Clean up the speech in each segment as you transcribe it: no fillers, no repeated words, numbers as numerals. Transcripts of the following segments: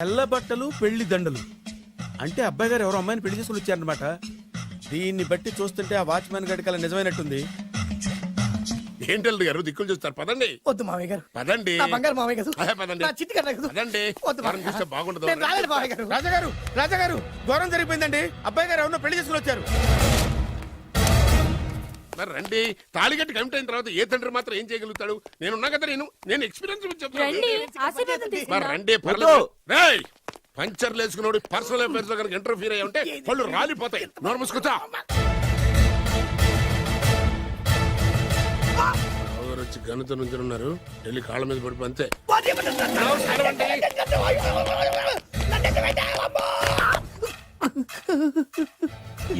తెల్ల బట్టలు పెళ్లి దండలు అంటే అబ్బాయి గారు ఎవరో అమ్మాయిని పెళ్లి చేసుకుని వచ్చారనమాట. దీన్ని బట్టి చూస్తుంటే ఆ వాచ్మెన్ గడికి అలా నిజమైనట్టుంది. ఏంటల్లుడు గారు దిక్కులు చూస్తారు, పదండి. వద్దు మామయ్య గారు, పదండి. నా బంగారు మామయ్య గారు, అదే పదండి. నా చిట్టి గారు నాకు పదండి. వద్దు వారం మామయ్య. చూస్తే బాగుండదు. నేను రాలేను మామయ్య గారు. రాజాగారు రాజాగారు ఘోరం జరిగిపోయిందండి. అబ్బాయి గారు ఎవరినో పెళ్లి చేసుకుని వచ్చారు. మరి రండి. తాళిగట్టి కమిట్ అయిన తర్వాత ఏ తండ్రి మాత్రం ఏం చేయగలుగుతాడు? నేనున్నా కదా, నేను ఎక్స్పీరియన్స్ చెప్తాను. రండి ఆశీర్వాదం మరి తీసుకుందాం. రండి, పర్లేదు. రేయ్, పంచర్లు వేసుకున్నాడు పర్సనల్ అఫైర్స్ లో కనుక ఇంటర్ఫీర్ అయ్యి ఉంటే పళ్ళు రాలిపోతాయి. నోరు మూసుకుంటా. వచ్చి గనుత నుంచి ఉన్నారు, వెళ్ళి కాళ్ళ మీద పడిపో అంతే.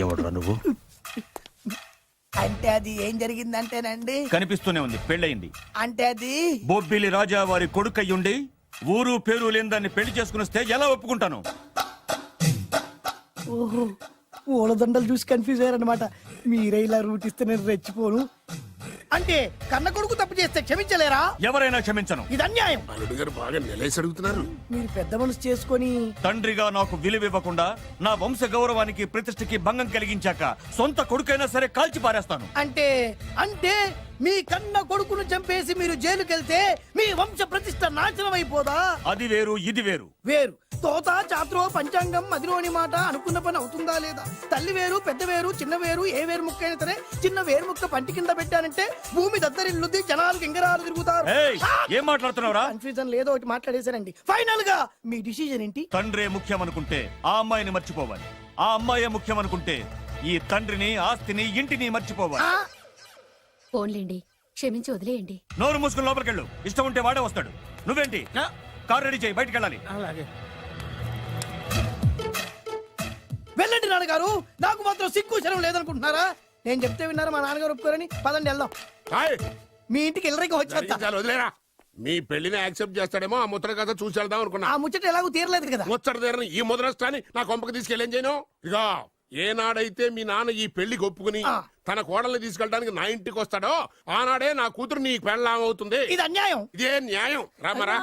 ఎవడురా నువ్వు? అంటే అది ఏం జరిగిందంటేనండి, కనిపిస్తూనే ఉంది, పెళ్ళయింది. అంటే అది బొబ్బిలి రాజా వారి కొడుకయ్యుండి ఊరు పేరు లేని దాన్ని పెళ్లి చేసుకుని వస్తే ఎలా ఒప్పుకుంటాను? ఓహో పూలదండలు చూసి కన్ఫ్యూజ్ అయ్యారనమాట. మీరే ఇలా రూట్ ఇస్తే నేను రెచ్చిపోను. అంటే కన్న కొడుకు తప్పు చేస్తే క్షమించలేరా? ఎవరైనా క్షమించను. ఇది అన్యాయం. అల్లుడు గారు బాగా నిలేసి అడుగుతున్నారు. మీరు పెద్ద మనసు చేసుకొని తండ్రిగా నాకు విలువివ్వకుండా నా వంశ గౌరవానికి ప్రతిష్టకి భంగం కలిగించాక సొంత కొడుకైనా సరే కాల్చి పారేస్తాను. అంటే అంటే మీ కన్న కొడుకును చంపేసి మీరు జైలుకెళ్తే మీ వంశ ప్రతిష్ట నాశనం అయిపోదా? అది వేరు, ఇది వేరు. వేరు. తోత చాత్రో పంచాంగం మదిలోని మాట అనుకున్న పని అవుతుందా లేదా? తల్లి వేరు, పెద్ద వేరు, చిన్న వేరు, ఏ వేరు ముక్క అయినా సరే చిన్న వేరు ముక్క పంటి కింద పెట్టానంటే భూమి దద్దరిల్లుద్ది, జనాలు గింగరాలు తిరుగుతారు. ఏయ్, ఏం మాట్లాడుతున్నావురా? కన్ఫ్యూజన్ లేదో ఒకటి మాట్లాడేశానండి. ఫైనల్ గా మీ డిసిజన్ ఏంటి? తండ్రే ముఖ్యం అనుకుంటే ఆ అమ్మాయిని మర్చిపోవాలి. ఆ అమ్మాయే ముఖ్యం అనుకుంటే ఈ తండ్రిని, ఆస్తిని, ఇంటిని మర్చిపోవాలి. పోన్లేండి, క్షమించి వదిలేయండి. నోరు మూసుకుని లోపలికెళ్ళు. ఇష్టం ఉంటే వాడే వస్తాడు. నువ్వేంటి? కార్ రెడీ చేయి, బయటికి వెళ్ళాలి. అలాగే వెళ్ళండి నాన్నగారు. నాకు మాత్రం సిగ్గు శరం లేదనుకుంటున్నారా? నేను చెప్తే విన్నారా? మా నాన్నగారు ఒప్పుకోరని. పదండి వెళ్దాం. హాయ్, మీ ఇంటికి ఎల్లరికి వచ్చేస్తా. చాలు వదిలేరా. మీ పెళ్లిని యాక్సెప్ట్ చేస్తాడేమో ఆ ముద్ర కథ చూసి వెళ్దాం అనుకున్నా. ఆ ముచ్చట ఎలాగో తీరలేదు కదా. ముచ్చట తీరని ఈ ముద్రష్టాన్ని నా కొంపకి తీసుకెళ్ళేం చేయను. ఇక ఏనాడైతే మీ నాన్న ఈ పెళ్లికి ఒప్పుకుని తన కోడల్ని తీసుకెళ్ళడానికి నా ఇంటికి వస్తాడో ఆనాడే నా కూతురు నీ పెళ్ళాం అవుతుంది. ఇది అన్యాయం. ఇదే న్యాయం. రామరా,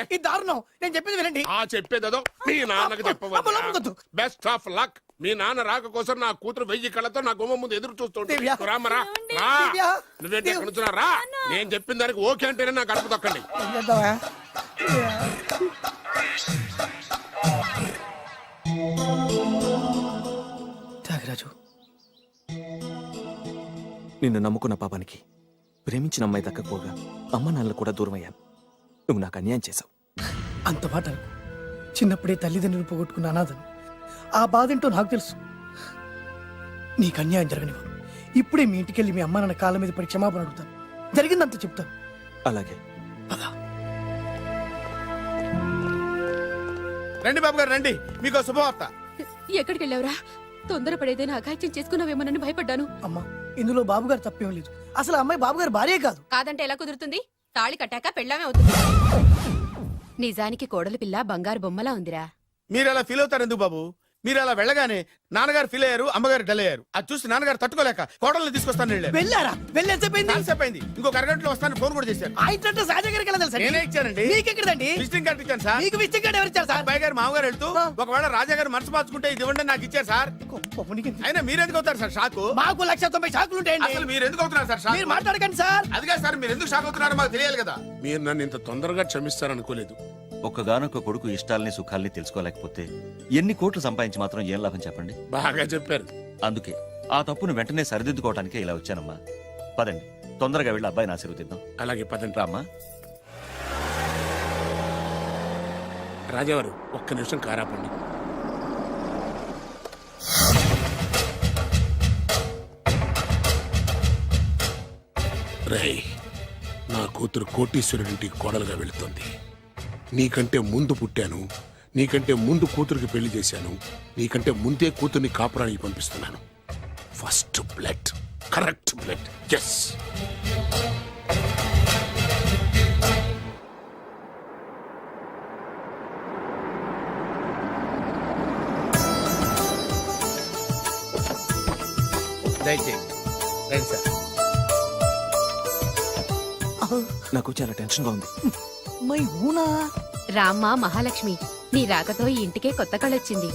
ఇది దారుణం. నేను చెప్పేది వినండి. ఆ చెప్పేదేదో మీ నాన్నకు చెప్పవచ్చు. Best of luck. మీ నాన్న రాక కోసం నా కూతురు 1000 కళ్ళతో నా గుమ్మ ముందు ఎదురు చూస్తుంటే రామరా, రా. నువ్వేంటి ఎక్కడ నుంచున్నా? రా. నేను చెప్పిన దానికి ఓకే అంటేనే నా గడప తొక్కండి. త్యాగరాజు, నిన్ను నమ్ముకున్న పాపానికి ప్రేమించిన అమ్మాయి దక్కకపోగా అమ్మ నాన్నలు కూడా దూరమయ్యాను. నువ్వు నాకు అన్యాయం చేశావు. అంత మాట చిన్నప్పుడే తల్లిదండ్రులు పోగొట్టుకున్న అనాథను. ఆ బాధ ఏంటో నాకు తెలుసు. నీకు అన్యాయం జరగనివ్వను. ఇప్పుడే మీ ఇంటికెళ్ళి మీ అమ్మ నాన్న కాళ్ళ మీద పడి క్షమాపణ అడుగుతాను. జరిగిందంత చెప్తాను. అలాగే. రండి బాబు గారు రండి, మీకు శుభవార్త. ఎక్కడికి వెళ్ళావురా? తొందరపడేదైనా అఘాయిత్యం చేసుకున్నావేమోనని భయపడ్డాను. అమ్మా, ఇందులో బాబుగారు తప్పేం లేదు. అసలు ఆ అమ్మాయి బాబుగారు భార్యే కాదు. కాదంటే ఎలా కుదురుతుంది? తాళి కట్టాక పెళ్ళామే అవుతుంది. నిజానికి కోడలి పిల్ల బంగారు బొమ్మలా ఉందిరా. మీరు అలా ఫీల్ అవుతారు ఎందుకు బాబు? మీరు అలా వెళ్ళగానే నాన్నగారు ఫీల్ అయ్యారు, అమ్మగారు డల్ అయ్యారు. అది చూసి నాన్నగారు తట్టుకోలేక కోడల్ని తీసుకొస్తాను వెళ్ళారా? వెళ్ళేసేపోయింది. ఇంకొక అరగంటలో వస్తాను ఫోన్ కూడా చేశారు. ఆ ఇంట్లో రాజా గారికి ఎలా తెలుసా? నేనే ఇచ్చానండి. మీకెక్కడండి? విజిటింగ్ కార్డు ఇచ్చాను సార్. మీకు విజిటింగ్ కార్డు ఎవరు ఇచ్చారు సార్? అబ్బాయి గారు మామగారు వెళ్తూ ఒకవేళ రాజా గారు మనసు మార్చుకుంటే ఇది ఇవ్వండి నాకు ఇచ్చారు సార్. అయినా మీరు ఎందుకు అవుతారు సార్ షాక్? మాకు 190 షాకులు ఉంటాయండి. అసలు మీరు ఎందుకు అవుతున్నారు సార్ షాక్? మీరు మాట్లాడకండి సార్. అదిగా సార్, మీరు ఎందుకు షాక్ అవుతున్నారో మాకు తెలియాలి కదా. మీరు నన్ను ఇంత తొందరగా క్షమిస్తారనుకోలేదు. ఒక్కగానొక్క కొడుకు ఇష్టాలని సుఖాల్ని తెలుసుకోలేకపోతే ఎన్ని కోట్లు సంపాదించి మాత్రం ఏం లాభం చెప్పండి? బాగా చెప్పారు. అందుకే ఆ తప్పును వెంటనే సరిదిద్దుకోవడానికే ఇలా వచ్చానమ్మా. పదండి, తొందరగా వెళ్ళి అబ్బాయిని ఆశీర్వదిద్దాం. అలాగే పదండి. రామ్మా. రాజావారు ఒక్క నిమిషం కారాపండి. రేయ్, నా కూతురు కోటీశ్వరుడింటికి కోడలుగా వెళుతోంది. నీకంటే ముందు పుట్టాను, నీకంటే ముందు కూతురికి పెళ్లి చేశాను, నీకంటే ముందే కూతుర్ని కాపురానికి పంపిస్తున్నాను. First blood, correct blood. Yes. దయచేయండి రండి సార్. నాకు చాలా టెన్షన్ గా ఉంది. మై హూనా రామ్మ మహాలక్ష్మి, నీ రాకతో ఈ ఇంటికే కొత్త కళొచ్చింది.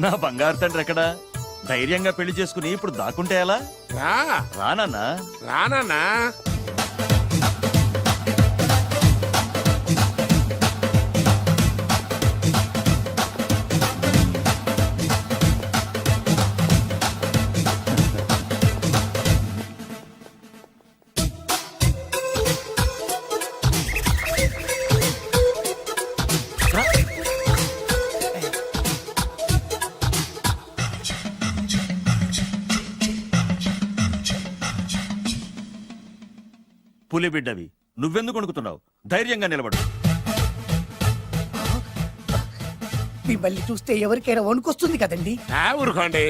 నా బంగారు తండ్రి ఎక్కడా? ధైర్యంగా పెళ్లి చేసుకుని ఇప్పుడు దాక్కుంటే ఎలా? రా రానన్నా. రానా పులి బిడ్డవి, నువ్వెందుకు వణుకుతున్నావు? ధైర్యంగా నిలబడు. మిమ్మల్ని చూస్తే ఎవరికైనా వణుకొస్తుంది కదండి. ఊరుకోండి.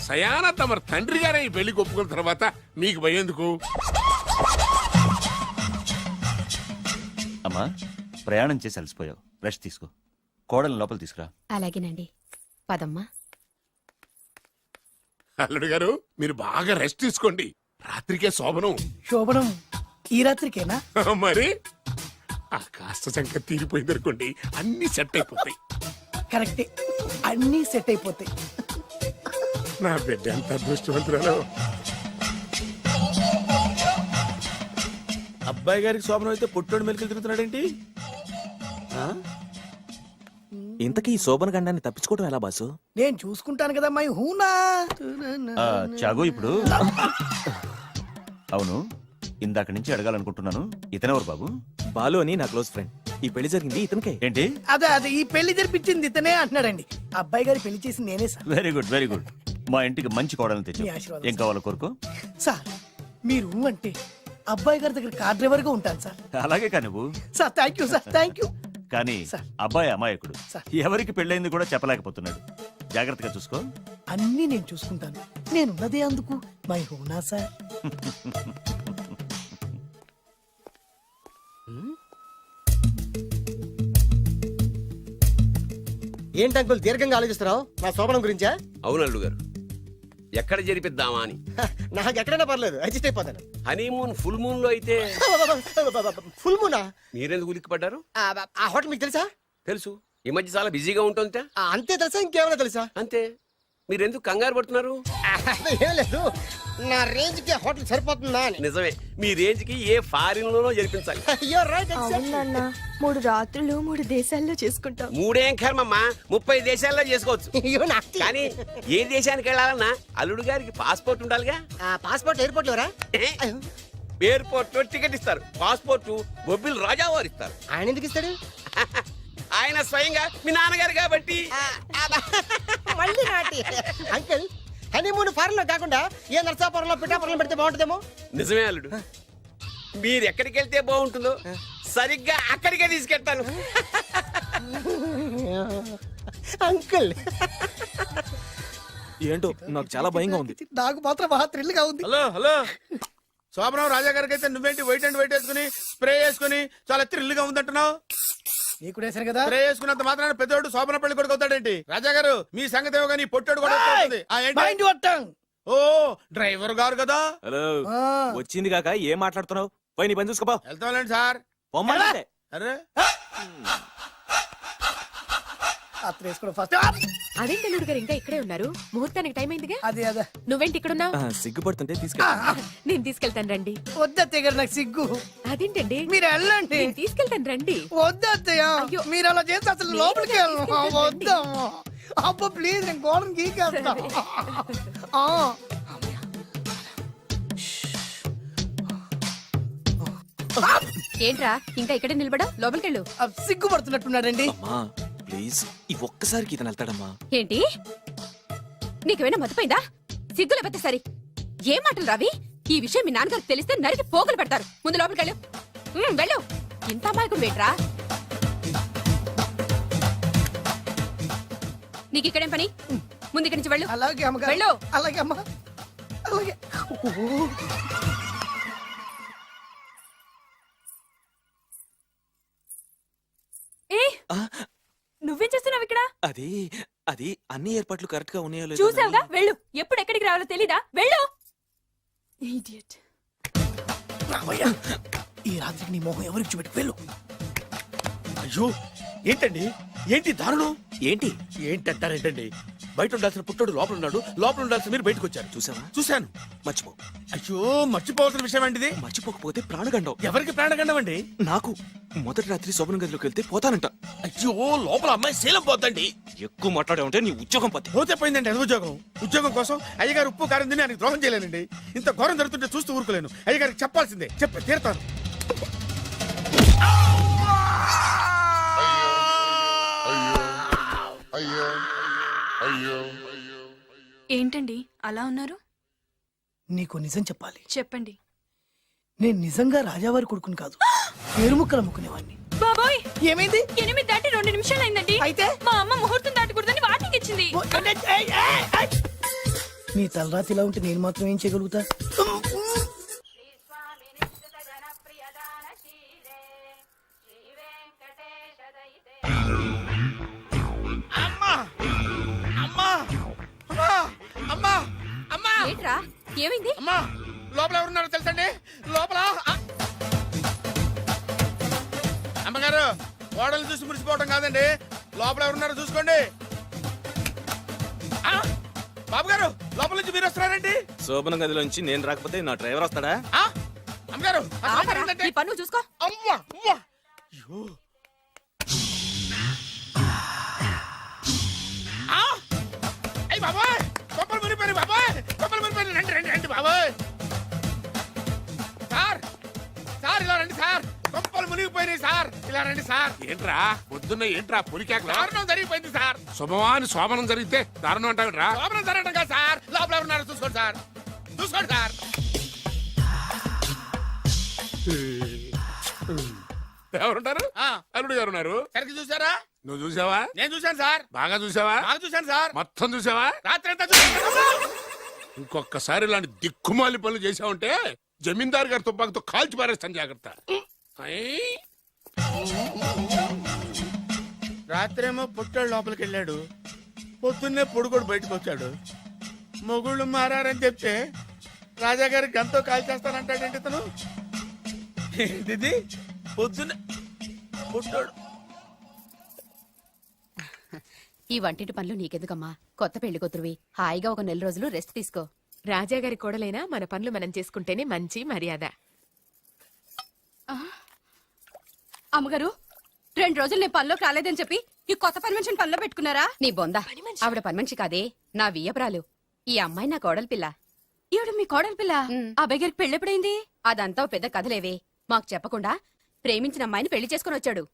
సయానా తమ తండ్రి గారే ఈ పెళ్లి ఒప్పుకున్న తర్వాత మీకు భయందుకు? అమ్మా, ప్రయాణం చేసి అలసిపోయావు, రెస్ట్ తీసుకో. కోడలు లోపల తీసుకురా. అలాగేనండి, పదమ్మా. అల్లుడు గారు మీరు బాగా రెస్ట్ తీసుకోండి. రాత్రికే శోభనం. శోభనం ఈ రాత్రికేనా? మరి ఆ కాస్త సంఖ్య తీరిపోయింది అనుకోండి, అన్ని సెట్ అయిపోతాయి. కరెక్టే, అన్నీ సెట్ అయిపోతాయి. నా బిడ్డ ఎంత అదృష్టవంతురాలో. అబ్బాయి గారికి శోభనం అయితే పుట్టోడు మెలికలు తిరుగుతున్నాడేంటి? ఆ? ఇంతకీ ఈ శోభన గండాన్ని తప్పించుకోవడం ఎలా బాసు? నేను చూసుకుంటాను కదా మై హూనా. చాగు ఇప్పుడు. అవును, ఇందాక నుంచి అడగాలనుకుంటున్నాను, ఇతనెవరు బాబు? బాలు అని నా క్లోజ్ ఫ్రెండ్. ఈ పెళ్లి జరిగింది ఇతనికే. ఏంటి? అదే ఈ పెళ్లి జరిపించింది ఇతనే అంటున్నాడండి. అబ్బాయి గారి పెళ్లి చేసింది నేనే sir. Very good, very good. మా ఇంటికి మంచి కోడలు తెచ్చు. మీ ఆశీర్వాదం, ఏం కావాలో కోరుకో. సార్ మీరు అంటే అబ్బాయి గారి దగ్గర కార్ డ్రైవర్ గా ఉంటాను సార్. అలాగే కా నువ్వు. Sir thank you sir, thank you. కానీ సార్. అబ్బాయి అమాయకుడు, సార్. ఎవరికి పెళ్ళైంది కూడా చెప్పలేకపోతున్నాడు. జాగ్రత్తగా చూసుకో. అన్నీ నేను చూసుకుంటాను. నేనున్నదే అందుకు మై హూనా సార్. ఏంటి అంకుల్ దీర్ఘంగా ఆలోచిస్తున్నావు? నా శోభనం గురించా? అవును అల్లుడు గారు, ఎక్కడ జరిపిద్దామా అని. నాకు ఎక్కడైనా పర్లేదు, అడ్జస్ట్ అయిపోతాను. హనీమూన్ ఫుల్ మూన్ లో అయితే ఫుల్ మూనా? మీరెందుకు ఉలిక్కిపడ్డారు? ఆ హోటల్ మీకు తెలుసా? తెలుసు, ఈ మధ్య చాలా బిజీగా ఉంటుందిట. అంతే తెలుసా, ఇంకేమైనా తెలుసా? అంతే. మీరెందుకు కంగారు పడుతున్నారు? ఏం లేదు, నా రేంజ్ కి హోటల్ సరిపోతుందా అని. నిజమే, మీ రేంజ్ కి ఏ ఫారిన్ లోనో జరిపించాలి. You're right, అవును exactly. నాన్న, 3 రాత్రులు 3 దేశాల్లో చేసుకుంటాం. 3 కర్మమ్మా, 30 దేశాల్లో చేసుకోవచ్చు. You're naughty. కానీ ఏ దేశానికి వెళ్ళాలన్నా అల్లుడు గారికి పాస్పోర్ట్ ఉండాలిగా. Passport airport LoRa? ఎయిర్పోర్ట్ లో టికెట్ ఇస్తారు, పాస్పోర్ట్ బొబ్బిల్ రాజా వారు ఇస్తారు. ఆయన ఎందుకు ఇస్తాడు? ఆయన స్వయంగా మీ నాన్నగారు కాబట్టి. మళ్ళీ నాటి అంకుల్, హనీమూన్ ఫారెన్ లో కాకుండా ఏ నర్సాపురంలో పిఠాపురంలో పెడితే బాగుంటుందేమో. నిజమే అల్లుడు, మీరు ఎక్కడికి వెళ్తే బాగుంటుందో సరిగ్గా అక్కడికే తీసుకెళ్తాను. అంకుల్ ఏంటో నాకు చాలా భయంగా ఉంది. నాకు మాత్రం బాగా థ్రిల్ గా ఉంది. హలో హలో, శోభనం రాజా గారికి అయితే నువ్వేంటి వైట్ అండ్ వైట్ వేసుకుని స్ప్రే వేసుకుని చాలా థ్రిల్ గా ఉందంటున్నావు? నీకు వేసాను కదా. స్ప్రే వేసుకున్నంత మాత్రాన పెద్దోడు శోభన పెళ్లి కొడుకు అవుతాడేంటి? రాజా గారు మీ సంగతి ఏమో కానీ పొట్టోడు కూడా అవుతుంది. ఏంటి? Mind your tongue. ఓ డ్రైవర్ గారు కదా. హలో, వచ్చింది కాక ఏం మాట్లాడుతున్నావు? పోయి నీ పని చూసుకోపో. వెళ్తాంలేండి సార్. పొమ్మంటే అరే అత్త వేసుకోవడం ఫస్ట్. అదేంటి అల్లుడు గారు ఇంకా ఇక్కడే ఉన్నారు? ముహూర్తానికి టైం అయిందిగా. అదే అదే నువ్వేంటి ఇక్కడున్నావు? సిగ్గుపడుతుంటే తీసుకెళ్ళి. నేను తీసుకెళ్తాను రండి. వద్దత్తయ్య గారు, నాకు సిగ్గు. అదేంటండి? మీరు వెళ్ళండి. నేను తీసుకెళ్తాను రండి. వద్దత్తయ్య, అయ్యో. మీరు అలా చేస్తే అసలు లోపలికి వెళ్ళను. వద్దమ్మా, అబ్బా ప్లీజ్, నేను గోడను గీకేస్తా. ఏంట్రా ఇంకా ఇక్కడే నిలబడా? లోపలికెళ్ళు. సిగ్గుపడుతున్నట్టున్నాడండి. అమ్మా ప్లీజ్, ఈ ఒక్కసారికి ఇతను వెళ్తాడమ్మా. ఏంటి, నీకేమైనా మతిపోయిందా? సిగ్గులు పెద్ద సరి. ఏ మాటలు రావి? ఈ విషయం మీ నాన్నగారికి తెలిస్తే నరికి పోగులు పెడతారు. ముందు లోపలికెళ్ళు. వెళ్ళు. ఇంత అమాయకం వేట్రా? నీకు ఇక్కడేం పని? ముందు ఇక్కడి నుంచి వెళ్ళు. అలాగే అమ్మగారు. వెళ్ళు. అలాగే అమ్మా, అలాగే. ఏ ఆ, నువ్వేం చేస్తున్నావు ఇక్కడ? అది అది అన్ని ఏర్పాట్లు కరెక్ట్ గా ఉన్నాయో లేదో చూసావుగా, అని- వెళ్ళు. ఎప్పుడు ఎక్కడికి రావాలో తెలీదా? వెళ్ళు. Idiot. రామయ్య, ఈ రాత్రికి నీ మొహం ఎవరికి చూపెట్టుకు వెళ్ళు. అయ్యో ఏంటండి ఏంటి దారుణం ఏంటి ఏంటంటారేంటండి బయట ఉండాల్సిన పుట్టోడు లోపల ఉన్నాడు లోపల ఉండాల్సిన మీరు బయటకు వచ్చారు చూసావా? చూశాను మర్చిపో. అయ్యో మర్చిపోవాల్సిన విషయం అండి ఇది మర్చిపోకపోతే ప్రాణగండం. ఎవరికి ప్రాణగండం అండి నాకు మొదటి రాత్రి శోభన గదిలోకి వెళ్తే పోతానంట. అయ్యో లోపల అమ్మాయి శీలం పోతండి ఎక్కువ మాట్లాడే ఉంటే నీ ఉద్యోగం పత్తి. పోతే పోయిందండి అది ఉద్యోగం కోసం అయ్యగారు ఉప్పు కారం తిని ఆయనకి ద్రోహం చేయలేనండి ఇంత ఘోరం జరుగుతుంటే చూస్తూ ఊరుకోలేను అయ్యగారికి చెప్పాల్సిందే చెప్పి తీరుతాను ఏంటండి అలా ఉన్నారు? నీకు నిజం చెప్పాలి. చెప్పండి. నేను నిజంగా రాజావారి కొడుకుని కాదు, పేరుముక్కలు అమ్ముకునేవాడిని. బాబోయ్, ఏమైంది? 8 దాటి 2 నిమిషాలు అయిందండి. అయితే? మా అమ్మ ముహూర్తం దాటకూడదని వాటికి ఇచ్చింది. నీ తలరాతి ఇలా ఉంటే నేను మాత్రం ఏం చేయగలుగుతా? అమ్మా అమ్మా అమ్మా అమ్మా అమ్మా ఏంట్రా ఏమైంది? అమ్మా లోపల ఎవరున్నారో తెలుసండి లోపల అమ్మగారు ఓడలు చూసి మురిసిపోవడం కాదండి లోపల ఎవరున్నారో చూసుకోండి ఆ, బాబు గారు లోపల నుంచి మీరు వస్తున్నారండి శోభన గదిలోంచి నేను రాకపోతే నా డ్రైవర్ వస్తాడా? ఆ, అమ్మగారు ఆ లోపల ఆగరా, ఏంటంటే? నీ పన్ను చూసుకో. అమ్మా అమ్మా అయ్యో ఆ! అయ్ బాబాయ్ కొప్పలు మునిపోయి బాబాయ్ కొప్పలు మునిపోయి రండి రండి రండి బాబాయ్ సార్ సార్ ఇలా రండి సార్ కొప్పలు మునిగిపోయినాయి సార్ ఇలా రండి సార్ ఏంట్రా పొద్దున్న ఏంట్రా పులికేకలా? దారుణం జరిగిపోయింది సార్ శుభమాని శోభనం జరిగితే దారుణం అంటావిడ్రా? లోపల జరగడం కాదు సార్ లోపల ఎవరున్నారో చూసుకోండి సార్ చూసుకోండి సార్ ఎవరుంటారు? ఆ, అల్లుడు ఎవరున్నారు? సరిగ్గా చూసారా నువ్వు చూసావా? నేను చూశాను సార్ బాగా చూసావా? బాగా చూశాను సార్ మొత్తం చూసావా? రాత్రి అంతా చూశాను ఇంకొకసారి ఇలాంటి దిక్కుమాలి పనులు చేసావంటే జమీందారు గారి తుపాకుతో కాల్చి పారేస్తాను జాగ్రత్త. ఐ! రాత్రేమో పుట్టాడు లోపలికి వెళ్ళాడు పొద్దున్నే పొడుగోడు బయటకు వచ్చాడు మొగుళ్ళు మారారని చెప్తే రాజాగారి గంతో కాల్ చేస్తానంటాడేంటి ఇతను ఇది పొద్దున్నే పుట్టాడు ఈ వంటింటి పనులు నీకెందుకమ్మా? కొత్త పెళ్లి కూతురువి హాయిగా ఒక 4 రోజులు రెస్ట్ తీసుకో. రాజాగారి కోడలైనా మన పనులు మనం చేసుకుంటేనే మంచి మర్యాద. అమ్మగారు 2 రోజులు నేను పనిలోకి రాలేదని చెప్పి ఈ కొత్త పని మనిషిని పనిలో పెట్టుకున్నారా? నీ బొంద ఆవిడ పని మనిషి కాదే నా వియ్యపురాలు. ఈ అమ్మాయి నా కోడలి పిల్ల. ఈవిడ మీ కోడలి పిల్ల? ఆ బెగరికి పెళ్ళెప్పుడైంది? అదంతా ఓ పెద్ద కథలేవే మాకు చెప్పకుండా ప్రేమించిన అమ్మాయిని పెళ్లి చేసుకుని వచ్చాడు.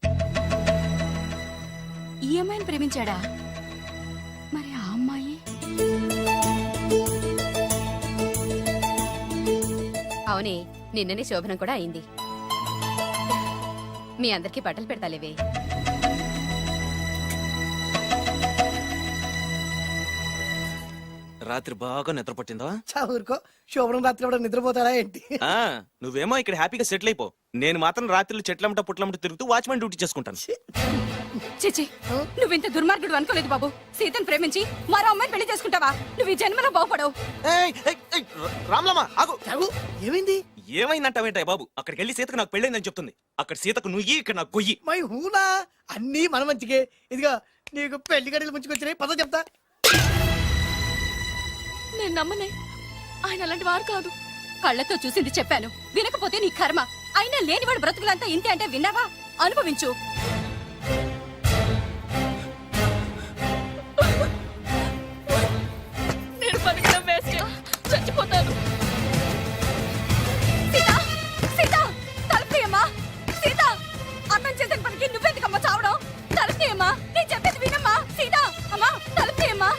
ఈ అమ్మాయిని ప్రేమించాడా? మరి ఆ అమ్మాయి? అవునే నిన్ననే శోభనం కూడా అయింది. మీ అందరికి బట్టలు పెడతాలేవే. రాత్రి బాగా నిద్ర పట్టిందా? చా ఊరుకో, శోభనం రాత్రి కూడా నిద్రపోతాడా ఏంటి? ఆ, నువ్వేమో ఇక్కడ హ్యాపీగా సెటిల్ అయిపో. నేను మాత్రం రాత్రులు చెట్లమ్మట పుట్లమ్మట తిరుగుతూ వాచ్మెన్ డ్యూటీ చేసుకుంటాను. చిచి నువ్వింత దుర్మార్గుడు అనుకోలేదు బాబు. సీతను ప్రేమించి మరో అమ్మాయిని పెళ్లి చేసుకుంటావా? నువ్వు ఈ జన్మలో బాగుపడవు. రామ్లమ్మా ఆగు. చావు, ఏమైంది? ఏమైందంటావేంటాయి బాబు? అక్కడికి వెళ్ళి సీతకు నాకు పెళ్ళైందని చెప్తుంది. అక్కడ సీతకు నుయ్యి, ఇక్కడ నాకు గొయ్యి. మై హూనా, అన్నీ మన మంచికే. ఇదిగా నీకు పెళ్లి గడిలు ముంచుకొచ్చినాయి, పద చెప్తా. నేను నమ్మనే. ఆయన అలాంటి వారు కాదు. కళ్ళతో చూసింది చెప్పాను, వినకపోతే నీ కర్మ. అయినా లేనివాడు బ్రతుకులంతా ఇంతే అంటే విన్నావా? అనుభవించు. నేను బతకడం వేస్ట్. చచ్చిపోతాను. సీత, సీత, తలుపుతీయమ్మా. సీత, అన్నం చేసిన పనికి నువ్వెందుకమ్మా చావడం? తలుపుతీయమ్మా, నేను చెప్పేది వినమ్మా. సీత, అమ్మా తలుపుతీయమ్మా.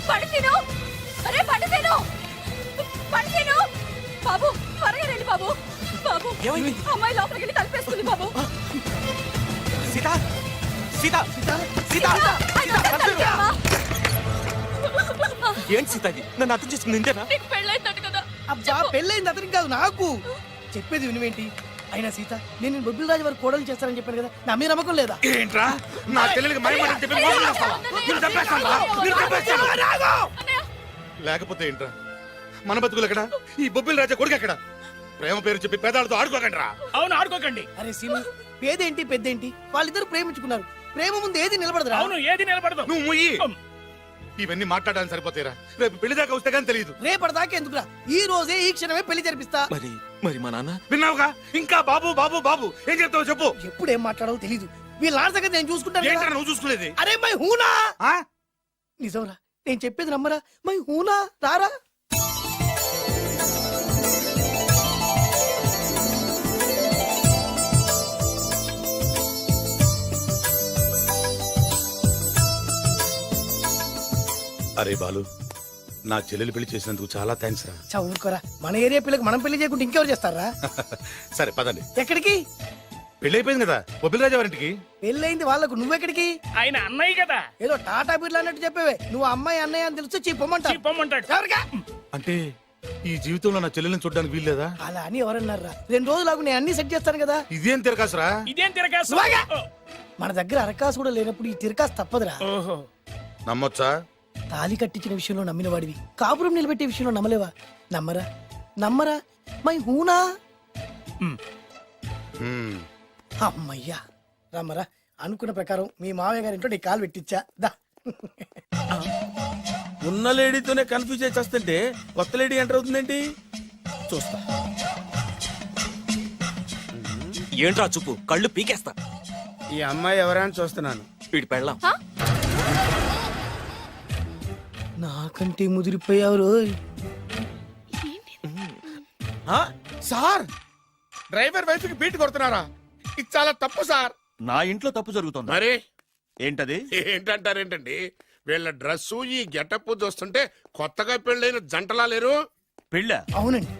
పడితేను, అరే పడితేను, పడితేను. బాబు త్వరగా రండి బాబు. బాబు ఏమైంది? అమ్మాయి లోపలికి వెళ్ళి తలుపేసుకుంది బాబు. సీత సీత సీత సీత తలుపుతీయమ్మా. ఏంటి సీత ఇది? నన్ను అర్థం చేసుకుంది ఇంతేనా? నీకు పెళ్ళైందట కదా. అబ్బా, పెళ్ళైంది అతనికి కాదు, నాకు. చెప్పేది వినువేంటి? అయినా సీత, నేను బొబ్బిల్ రాజు వారు కోడలు చేస్తానని చెప్పాను కదా, నా మీద నమ్మకం లేదా? ఏంట్రా నా చెల్లెలికి మైమని చెప్పి మోసం చేస్తావా? నిన్ను చంపేస్తావా? నిన్ను చంపేస్తావా? లేకపోతే ఏంట్రా మన బతుకులు ఎక్కడ? ఈ బొబ్బిల్ రాజా కొడుకు ఎక్కడ? ప్రేమ పేరు చెప్పి పేదాలతో ఆడుకోకండి రా. అవును ఆడుకోకండి. అరే సీను, పేదేంటి పెద్దేంటి, వాళ్ళిద్దరు ప్రేమించుకున్నారు. ప్రేమ ముందు ఏది నిలబడదురా. అవును ఏది నిలబడదు. నువ్వు ముయ్యి. ఇవన్నీ మాట్లాడడానికి సరిపోతాయిరా. రేపు పెళ్లి దాకా వస్తే కానీ తెలియదు. రేపటిదాకా ఎందుకురా, ఈ రోజే ఈ క్షణమే పెళ్లి జరిపిస్తా. మరి మా నాన్న? విన్నావుగా, ఇంకా బాబు బాబు బాబు ఏం చెప్తావు చెప్పు. ఎప్పుడు ఏం మాట్లాడాలో తెలీదు. వీళ్ళ నాన్న సంగతి నేను చూసుకుంటాను కదా. ఏంట్రా నువ్వు చూసుకునేది? అరే మై హూనా. ఆ? నిజంరా, నేను చెప్పేది నమ్మరా. మై హూనా, రారా. అరే బాలు, నా చెల్లెలు పెళ్లి చేసినందుకు చాలా థ్యాంక్స్ రా. చదువుకోరా, మన ఏరియా పిల్లకి మనం పెళ్లి చేయకుండా ఇంకెవరు చేస్తారా? సరే పదండి. ఎక్కడికి? పెళ్లి అయిపోయింది కదా, బొబ్బిలి వారింటికి. పెళ్ళయింది వాళ్ళకు, నువ్వెక్కడికి? ఆయన అన్నయ్య కదా. ఏదో టాటా బిర్లా అన్నట్టు చెప్పేవే. నువ్వు అమ్మాయి అన్నయ్య అని తెలిస్తే చెప్పమంటా. చెప్పమంటాడు. ఎవరికా? అంటే ఈ జీవితంలో నా చెల్లెల్ని చూడడానికి వీల్లేదా? అలా అని ఎవరన్నారా? 2 రోజులకు నేను అన్ని సెట్ చేస్తాను కదా. ఇదేం తిరగాసురా? ఇదేం తిరగాసు? నువ్వాగా. మన దగ్గర అరకాసు కూడా లేనప్పుడు ఈ తిరకాసు తప్పదురా. ఓహో. నమ్మొచ్చా? తాలి కట్టించిన విషయంలో నమ్మిన వాడివి, కాపురం నిలబెట్టే విషయంలో నమ్మలేవా? నమ్మరా నమ్మరా. మై హూనా. అమ్మయ్యా, రమ్మరా. అనుకున్న ప్రకారం మీ మావయ్య గారి ఇంట్లో నీ కాలు పెట్టించా. దా. ఉన్న లేడీతోనే కన్ఫ్యూజ్ అయి చేస్తుంటే కొత్త లేడీ ఎంటర్ అవుతుందేంటి? చూస్తా. ఏంట్రా చూపు, కళ్ళు పీకేస్తా. ఈ అమ్మాయి ఎవరా అని చూస్తున్నాను. వీడి పెళ్ళాం. నాకంటే ముదిరిపోయావు రోయ్. సార్, డ్రైవర్ వైఫ్ కి బీట్ కొడుతున్నారా? ఇది చాలా తప్పు సార్. నా ఇంట్లో తప్పు జరుగుతుంది. మరి ఏంటది? ఏంటంటారేంటండి, వీళ్ళ డ్రెస్సు ఈ గెటప్ చూస్తుంటే కొత్తగా పెళ్ళైన జంటలా లేరు. పెళ్ళ? అవునండి,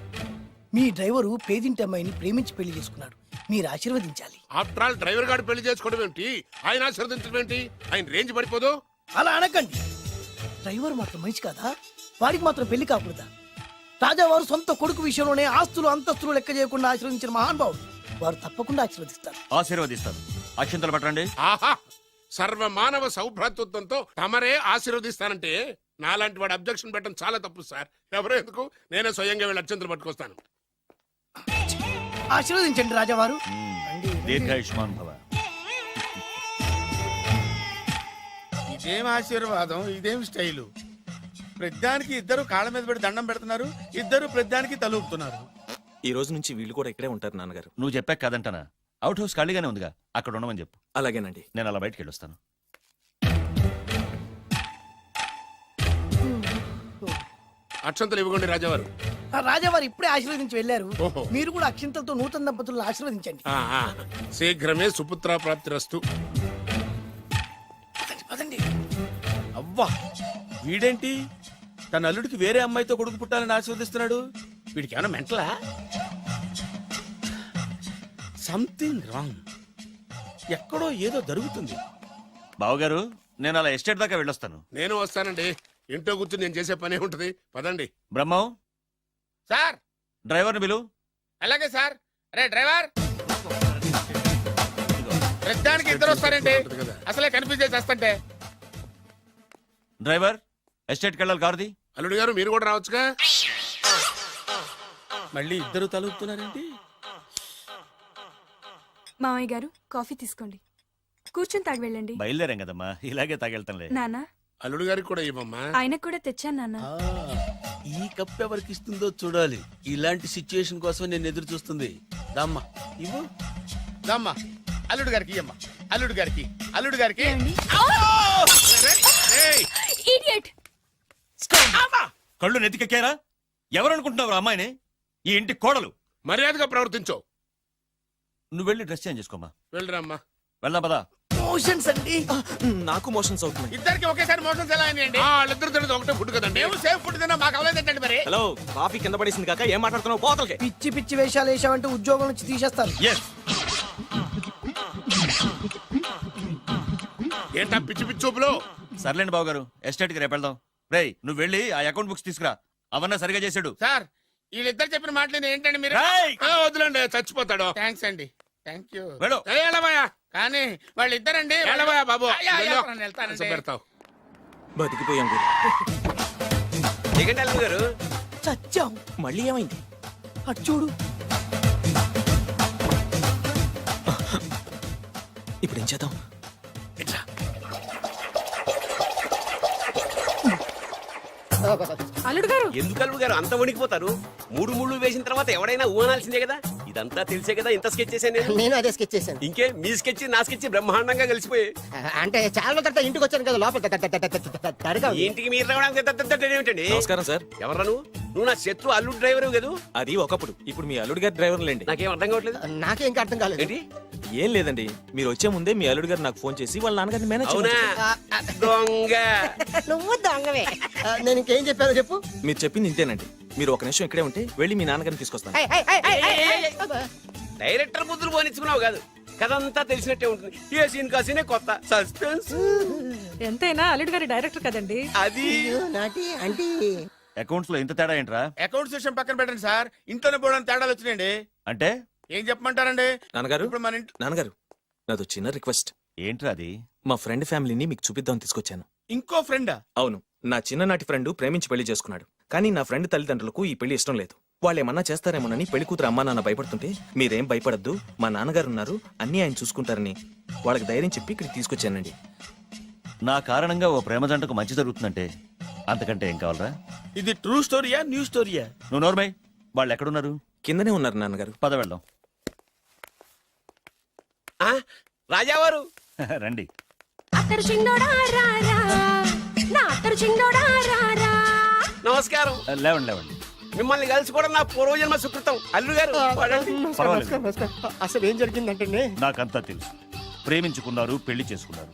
మీ డ్రైవరు పేదింటి అమ్మాయిని ప్రేమించి పెళ్లి చేసుకున్నాడు. మీరు ఆశీర్వదించాలి. ఆఫ్టర్ ఆల్ డ్రైవర్ గారు పెళ్లి చేసుకోవడం ఏంటి, ఆయన ఆశీర్వదించడం ఏంటి? ఆయన రేంజ్ పడిపోదు. అలా అనకండి. డ్రైవర్ మాత్రం మనిషి కాదా? వాడికి మాత్రం పెళ్లి కాకూడదా? రాజావారు సొంత కొడుకు విషయంలోనే ఆస్తులు అంతస్తులు లెక్క చేయకుండా ఆశీర్వదించిన మహానుభావుడు. వారు తప్పకుండా ఆశీర్వదిస్తారు. ఆశీర్వదిస్తాను. అక్షంతలు పట్టండి. ఆహా, సర్వ మానవ సౌభ్రాతృత్వంతో తమరే ఆశీర్వదిస్తానంటే నాలాంటి వాడు అబ్జెక్షన్ పెట్టడం చాలా తప్పు సార్. ఎవరో ఎందుకు, నేనే స్వయంగా వీళ్ళ అత్యంతలు పట్టుకొస్తాను. ఆశీర్వదించండి రాజావారు. దీర్ఘాయుష్మాన్ భవ. ఇదేం ఆశీర్వాదం, ఇదేం స్టైలు? ప్రద్దానికి ఇద్దరు కాళ్ళ మీద పెట్టి దండం పెడుతున్నారు, ఇద్దరు ప్రద్దానికి తలూపుతున్నారు. ఈ రోజు నుంచి వీళ్ళు కూడా ఇక్కడే ఉంటారు నాన్నగారు. నువ్వు చెప్పాక కాదంటానా? అవుట్ హౌస్ ఖాళీగానే ఉందిగా, అక్కడ ఉండమని చెప్పు. అలాగేనండి. నేను అలా బయటికి వెళ్ళొస్తాను. అక్షంతలు ఇవ్వకండి రాజావారు. రాజావారు ఇప్పుడే ఆశీర్వదించి వెళ్ళారు. ఓహో. మీరు కూడా అక్షింతలతో నూతన దంపతులను ఆశీర్వదించండి. శీఘ్రమే సుపుత్ర ప్రాప్తిరస్తు. పదండి. అవ్వా, వీడేంటి తన అల్లుడికి వేరే అమ్మాయితో కొడుకు పుట్టాలని ఆశీర్వదిస్తున్నాడు? వీడికి ఏమైనా మెంటలా? Something wrong. ఎక్కడో ఏదో జరుగుతుంది. బావగారు, నేను అలా ఎస్టేట్ దాకా వెళ్ళొస్తాను. నేను వస్తానండి. ఇంట్లో కూర్చుని నేను చేసే పనే ఉంటది. పదండి. బ్రహ్మం, సార్. డ్రైవర్ని పిలు. అలాగే సార్. అరే డ్రైవర్, ప్రతిదానికి ఇద్దరు వస్తారండి. అసలే కన్ఫ్యూజ్ చేసేస్తంటే. డ్రైవర్, ఎస్టేట్కి వెళ్ళాలి, కారుది. అల్లుడు గారు మీరు కూడా రావచ్చుగా. మళ్ళీ ఇద్దరు తలూపుతున్నారేంటి? మామయ్య గారు కాఫీ తీసుకోండి, కూర్చొని తాగి వెళ్ళండి. బయలుదేరాం కదమ్మా, ఇలాగే తాగెళ్తానులే. నాన్న, అల్లుడు గారికి కూడా ఇవ్వమ్మా. ఆయనకు కూడా తెచ్చాను నాన్న. ఈ కప్ ఎవరికి ఇస్తుందో చూడాలి. ఇలాంటి సిచ్యుయేషన్ కోసం నేను ఎదురు చూస్తుంది. దమ్మా ఇవ్వు. దమ్మా అల్లుడు గారికి ఇయ్యమ్మా. అల్లుడు గారికి, అల్లుడు గారికి. ఇడియట్! కళ్ళు నెత్తికెక్కారా? ఎవరనుకుంటున్నావు అమ్మాయిని? ఈ ఇంటి కోడలు. మర్యాదగా ప్రవర్తించో. నువ్వు వెళ్ళి డ్రెస్ చేంజ్ చేసుకోమ్మా. వెళ్ళరమ్మా. వెళ్దాం పదా. మోషన్స్ అండి. నాకు మోషన్స్ అవుతున్నాయి. ఇద్దరికి ఒకేసారి మోషన్స్ ఎలా అయినాయండి? వాళ్ళిద్దరు తినదు ఒకటే ఫుడ్ కదండి. మేము సేఫ్ ఫుడ్ తిన్నా మాకు అవ్వలేదండి మరి. హలో, కాఫీ కింద పడేసింది కాక ఏం మాట్లాడుతున్నావు? పోతలకి. పిచ్చి పిచ్చి వేషాలు వేసామంటే ఉద్యోగం నుంచి తీసేస్తారు. ఎస్. ఏంటా పిచ్చి పిచ్చి చూపులు? సర్లేండి బాబు గారు, ఎస్టేట్ కి రేపు వెళ్దాం. రేయ్, నువ్వు వెళ్ళి ఆ అకౌంట్ బుక్స్ తీసుకురా. అవన్నా సరిగా చేసాడు. సార్, వీళ్ళిద్దరు చెప్పిన మాటలు ఏంటండి మీరు? రేయ్! వదిలేండి, చచ్చిపోతాడు. థ్యాంక్స్ అండి. Thank you. వెళ్ళు. ఏలవయ్యా కానీ వాళ్ళిద్దరండి. ఏలవయ్యా బాబు. అయ్యా, అయ్యా, వెళ్ళు. నేను వెళ్తానండి. పెడతావు. బతికిపోయాం గురు. దిగండి అల్లుడు గారు. చచ్చాం. మళ్ళీ ఏమైంది? అటు చూడు. ఇప్పుడు ఏం చేద్దాం? అల్లుడు గారు ఎందుకు అల్లుడు గారు అంత వణికిపోతారు? మూడు ముళ్ళు వేసిన తర్వాత ఎవడైనా ఊనాల్సిందే కదా. ఇదంతా తెలిసే కదా ఇంత స్కెచ్ చేశాను నేను. నేను అదే స్కెచ్ చేశాను. ఇంకే మీ స్కెచ్ నా స్కెచ్ బ్రహ్మాండంగా కలిసిపోయాయి. అంటే చాలా రోజుల తర్వాత ఇంటికి వచ్చాను కదా, లోపల తడిగా ఉంది. ఇంటికి మీరు రావడానికి ఏమిటండి? నమస్కారం సార్. ఎవరా నువ్వు నా శత్రు అల్లుడు డ్రైవర్ కదా. అది ఒకప్పుడు, ఇప్పుడు మీ అల్లుడు గారి డ్రైవర్ లేండి. నాకేం అర్థం కావట్లేదు. నాకే ఇంకా అర్థం కాలేదు. ఏంటి? ఏం లేదండి, మీరు వచ్చే ముందే మీ అల్లుడు గారు నాకు ఫోన్ చేసి వాళ్ళ నాన్నగారిని మేనేజ్ అవునా? చేయమని దొంగ. నువ్వు దొంగవే. నేను ఇంకేం చెప్పాను చెప్పు. మీరు చెప్పింది ఇంతేనండి. మీరు ఒక నిమిషం ఇక్కడే ఉంటే వెళ్ళి మీ నాన్నగారిని తీసుకొస్తాను. డైరెక్టర్ బుద్ధులు పోనిచ్చుకున్నావు కాదు, కథంతా తెలిసినట్టే ఉంటుంది. ఏ సీన్ కా సీనే కొత్త సస్పెన్స్. ఎంతైనా అల్లుడు గారి డైరెక్టర్ కదండి. అది నాటి అంటే అకౌంట్స్ లో ఇంత తేడా ఏంట్రా? అకౌంట్ సెషన్ పక్కన పెట్టండి సార్, ఇంట్లోనే పోవడానికి తేడాలు వచ్చినాయండి. అంటే ఏం చెప్పమంటారండి? నాన్నగారు, ఇప్పుడు మన ఇంట్లో నాన్నగారు, నాదో చిన్న రిక్వెస్ట్. ఏంట్రా అది? మా ఫ్రెండ్ ఫ్యామిలీని మీకు చూపిద్దామని తీసుకొచ్చాను. ఇంకో ఫ్రెండా? అవును, నా చిన్ననాటి ఫ్రెండ్ ప్రేమించి పెళ్లి చేసుకున్నాడు. కానీ నా ఫ్రెండ్ తల్లిదండ్రులకు ఈ పెళ్లి ఇష్టం లేదు. వాళ్ళు ఏమన్నా చేస్తారేమోనని పెళ్లి కూతురు అమ్మా నాన్న భయపడుతుంటే, మీరేం భయపడద్దు, మా నాన్నగారు ఉన్నారు, అన్నీ ఆయన చూసుకుంటారని వాళ్ళకి ధైర్యం చెప్పి ఇక్కడికి తీసుకొచ్చానండి. నా కారణంగా ఓ ప్రేమ జంటకు మంచి జరుగుతుందంటే అంతకంటే ఏం కావాలరా? ఇది ట్రూ స్టోరీయా న్యూ స్టోరీయా? నువ్వు నోర్మై, వాళ్ళు ఎక్కడున్నారు? కిందనే ఉన్నారు నాన్నగారు. పద వెళ్దాం. రాజావారు రండి. నమస్కారం. లేవండి లేవండి. మిమ్మల్ని కలుసుకోవడం నా పూర్వజన్మ సుకృతం. అల్లుడు గారు వాడండి. పర్వాలేదు. అసలు ఏం జరిగిందంటే నాకంతా తెలుసు. ప్రేమించుకున్నారు, పెళ్లి చేసుకున్నారు.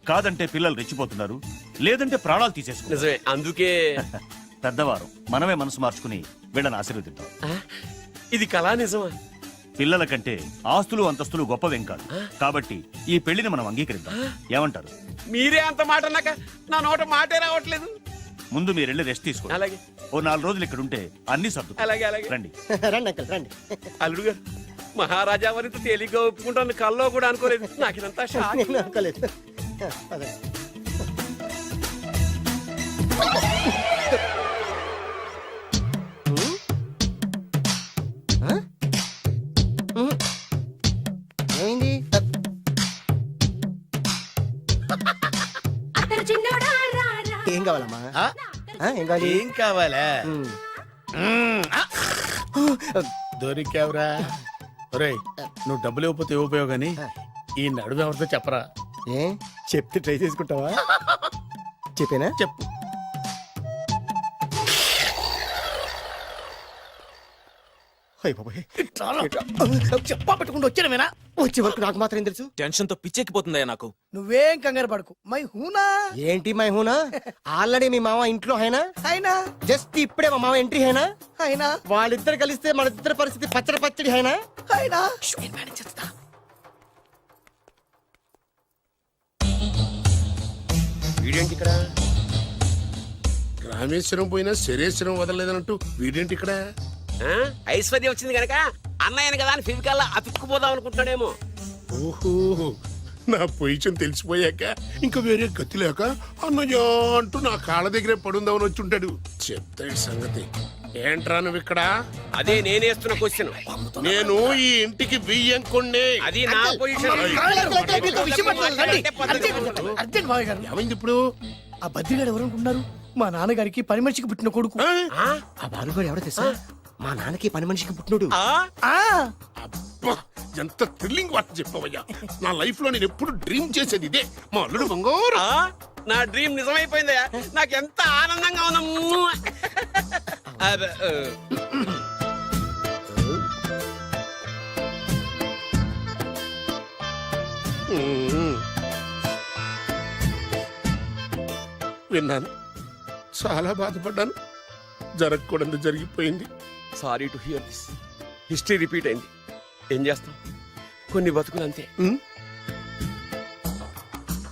కాదంటే పిల్లలు రెచ్చిపోతున్నారు, లేదంటే ప్రాణాలు తీసేసుకున్నారు. నిజమే, అందుకే పెద్దవారు మనమే మనసు మార్చుకుని వీళ్ళని ఆశీర్వదిద్దాం. ఇది కళా నిజమా? పిల్లల కంటే ఆస్తులు అంతస్తులు గొప్పవేం కాదు. కాబట్టి ఈ పెళ్లిని మనం అంగీకరిద్దాం. ఏమంటారు? మీరే అంత మాట అన్నాక నా నోట మాటే రావట్లేదు. ముందు మీరు వెళ్ళి రెస్ట్ తీసుకోండి. అలాగే. ఓ 4 రోజులు ఇక్కడ ఉంటే అన్ని సర్దు. అలాగే అలాగే. రండి. రండి అంకల్ రండి. అల్లుడు గారు, మహారాజా వారితో తేలిగ్గా ఒప్పుకుంటాను కల్లో కూడా అనుకోలేదు. నాకు ఇదంతా షాక్. నేను అనుకోలేదు. పదండి. ఏమైంది? ఏం కావాలమ్మా? ఏం కావాలి? ఏం కావాలా? దొరికావురా. ఒరేయ్, నువ్వు డబ్బులు ఇవ్వకపోతే ఇవ్వపోయావు గానీ ఈ నడుము ఎవరితో చెప్పరా. ఏ చెప్తే ట్రై చేసుకుంటావా? చెప్పేనా? చెప్పు. చెప్పా పెట్టుకుంటూ వచ్చానేనా? వచ్చే వరకు నాకు మాత్రం ఏం తెలుసు? టెన్షన్ తో పిచ్చెక్కిపోతుందయ్యా నాకు. నువ్వేం కంగారు పడకు, మై హూనా. ఏంటి మై హూనా? ఆల్రెడీ మీ మామ ఇంట్లో అయినా అయినా జస్ట్ ఇప్పుడే మా మామ ఎంట్రీ అయినా అయినా వాళ్ళిద్దరు కలిస్తే మన ఇద్దరు పరిస్థితి పచ్చడి పచ్చడి అయినా అయినా వీడేంటి ఇక్కడ? రామేశ్వరం పోయినా శరేశ్వరం వదలలేదన్నట్టు వీడేంటి ఇక్కడ? ఐశ్వర్యం వచ్చింది కనుక అన్నయ్యని కదా అని ఫిజికల్లా అతుక్కుపోదాం అనుకుంటున్నాడేమో. ఓహో, నా పొజిషన్ తెలిసిపోయాక ఇంకా వేరే గతి లేక అన్నయ్య అంటూ నా కాళ్ళ దగ్గరే పడుందామని వచ్చి ఉంటాడు. చెప్తాడు సంగతి. ఏంట్రా నువ్వు ఇక్కడ? అదే నేనేస్తున్న క్వశ్చన్. నేను ఈ ఇంటికి బియ్యం కొన్నే. అది నా పొజిషన్. అర్జెంట్ మావయ్య గారు. ఏమైంది ఇప్పుడు? ఆ బద్రిగాడు ఎవరు అనుకుంటున్నారు? మా నాన్నగారికి పని మనిషికి పుట్టిన కొడుకు. ఆ బాలుగాడు ఎవడో తెలుసా? మా నాన్నకి పని మనిషికి పుట్టినోడు. అబ్బా, ఎంత థ్రిల్లింగ్ వార్త చెప్పవయ్యా. నా లైఫ్ లో నేను ఎప్పుడు డ్రీమ్ చేసేది ఇదే. మా అల్లుడు బంగారు. నా డ్రీమ్ నిజమైపోయిందయ్యా. నాకెంత ఆనందంగా ఉందా. విన్నాను, చాలా బాధపడ్డాను. జరగకూడదు జరిగిపోయింది. Sorry to hear this. History repeat అయింది. ఏం చేస్తాం, కొన్ని బతుకులు అంతే.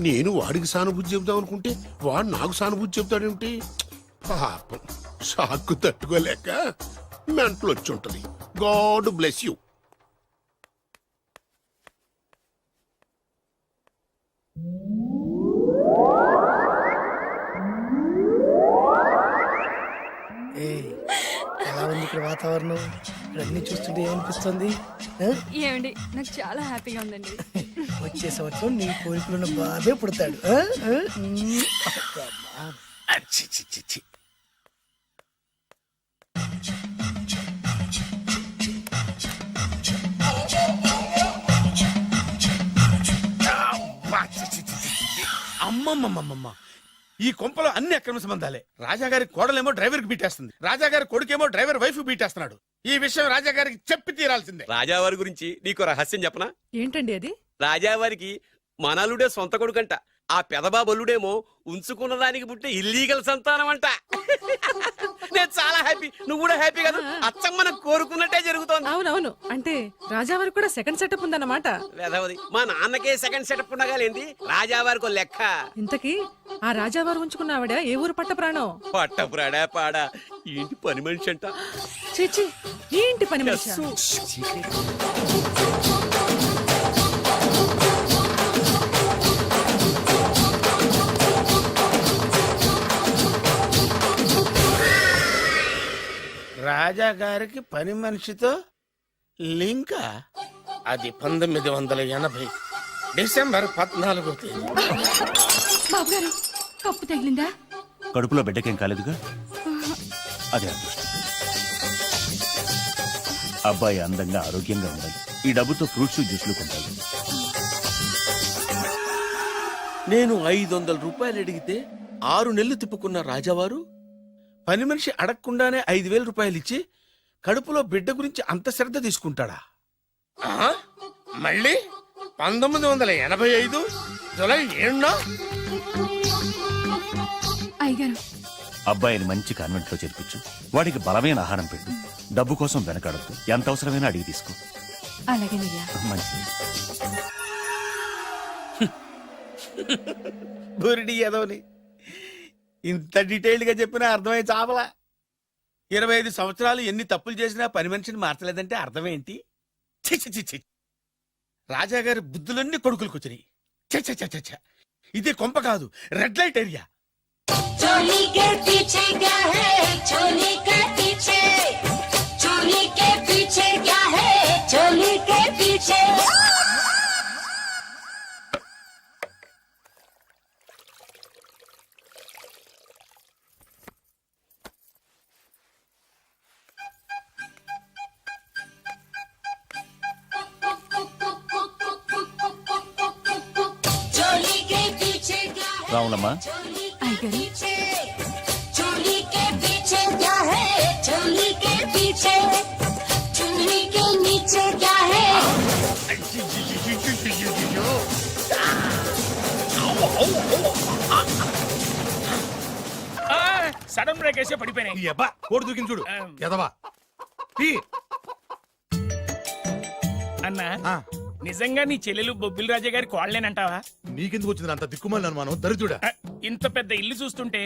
నేను వాడికి సానుభూతి చెబుదాం అనుకుంటే వాడు నాకు సానుభూతి చెబుతాడేమిటి? పాపం, షాక్కు తట్టుకోలేక మెంటలు వచ్చి ఉంటది. God bless you. ఎలా ఉంది ఇక్కడ వాతావరణం ఇవన్నీ చూస్తుంటే ఏమనిపిస్తుంది ఆ? ఏమండి నాకు చాలా హ్యాపీగా ఉందండి. వచ్చే సంవత్సరం నీ కోరికలున్న బాబే పుడతాడు ఆ? ఆ? చి, చి, చి, చి. అబ్బా, చి, చి, చి, చి, చి. అమ్మమ్మమ్మమ్మమ్మ ఈ కొంపలో అన్ని అక్రమ సంబంధాలే. రాజాగారి కోడలేమో డ్రైవర్ కి బీటేస్తుంది, రాజాగారి కొడుకేమో డ్రైవర్ వైఫ్ బీటేస్తున్నాడు. ఈ విషయం రాజాగారికి చెప్పి తీరాల్సిందే. రాజావారి గురించి నీకు రహస్యం చెప్పనా? ఏంటండి అది? రాజావారికి మనలుడే సొంత కొడుకంట. ఆ పెదబాబల్లుడేమో ఉంచుకున్న దానికి పుట్టే ఇల్లీగల్ సంతానం అంట. నేను చాలా హ్యాపీ, నువ్వు కూడా హ్యాపీ కదా? అచ్చం మనం కోరుకున్నట్టే జరుగుతోంది. అవునవును, అంటే రాజావారికి కూడా సెకండ్ సెటప్ ఉందన్నమాట. వేదవది, మా నాన్నకే సెకండ్ సెటప్ ఉండగాలేంది, రాజావారికి లెక్క. ఇంతకీ ఆ రాజావారు ఉంచుకున్న ఆవిడ ఏ ఊరు పట్ట ప్రాణం? పట్టపురాడా పాడా ఏంటి పని మనిషి అంట. చీచి, ఏంటి పని మనిషి? రాజాగారికి పని మనిషితో లింక. అది 1980 డిసెంబర్ 14 తేదీ. బాబు గారు కప్పు తగిలిందా? కడుపులో బిడ్డకేం కాలేదుగా, అదే అదృష్టం. అబ్బాయి అందంగా ఆరోగ్యంగా ఉండాలి. ఈ డబ్బుతో ఫ్రూట్స్ జ్యూస్లు కొంటాడు. నేను 500 రూపాయలు అడిగితే 6 నెలలు తిప్పుకున్న రాజావారు పని మనిషి అడగకుండానే 5,000 రూపాయలు ఇచ్చి కడుపులో బిడ్డ గురించి అంత శ్రద్ధ తీసుకుంటాడా? మళ్ళీ 1985 జూలై 7 అయ్యగారు అబ్బాయిని మంచి కాన్వెంట్ లో చేర్పించు. వాడికి బలమైన ఆహారం పెట్టు. డబ్బు కోసం వెనకాడద్దు. ఎంత అవసరమైనా అడిగి తీసుకో. అలాగేనయ్యా. మంచిది. బురిడి ఏదోని ఇంత డీటెయిల్డ్ గా చెప్పినా అర్థమై చావలా. 25 సంవత్సరాలు ఎన్ని తప్పులు చేసినా పని మనిషిని మార్చలేదంటే అర్థమేంటి? ఛీ, ఛీ, ఛీ, ఛీ. రాజాగారి బుద్ధులన్నీ కొడుకులకు వచ్చినాయి. ఛ, ఛ, ఛ, ఛ, ఛ. ఇది కొంప కాదు, రెడ్ లైట్ ఏరియా. चोली के पीछे क्या है? चोली के पीछे, चोली के पीछे क्या है? चोली के पीछे. चोली के पीछे क्या है? రావులమ్మా, అయ్యగారు चोली के पीछे क्या है? चोली के पीछे, चुन्नी के नीचे क्या है? సడన్ బ్రేక్ వేసే పడిపోయినాయి. ఈ అబ్బా కోడి దూకింది చూడు ఎదవా. అన్నా, నిజంగా నీ చెల్లెలు బొబ్బిల్ రాజా గారి కోడలేనంటావా? నీకెందుకు వచ్చింది అంత దిక్కుమాలి అనుమానం? దరిద్రుడా, ఇంత పెద్ద ఇల్లు చూస్తుంటే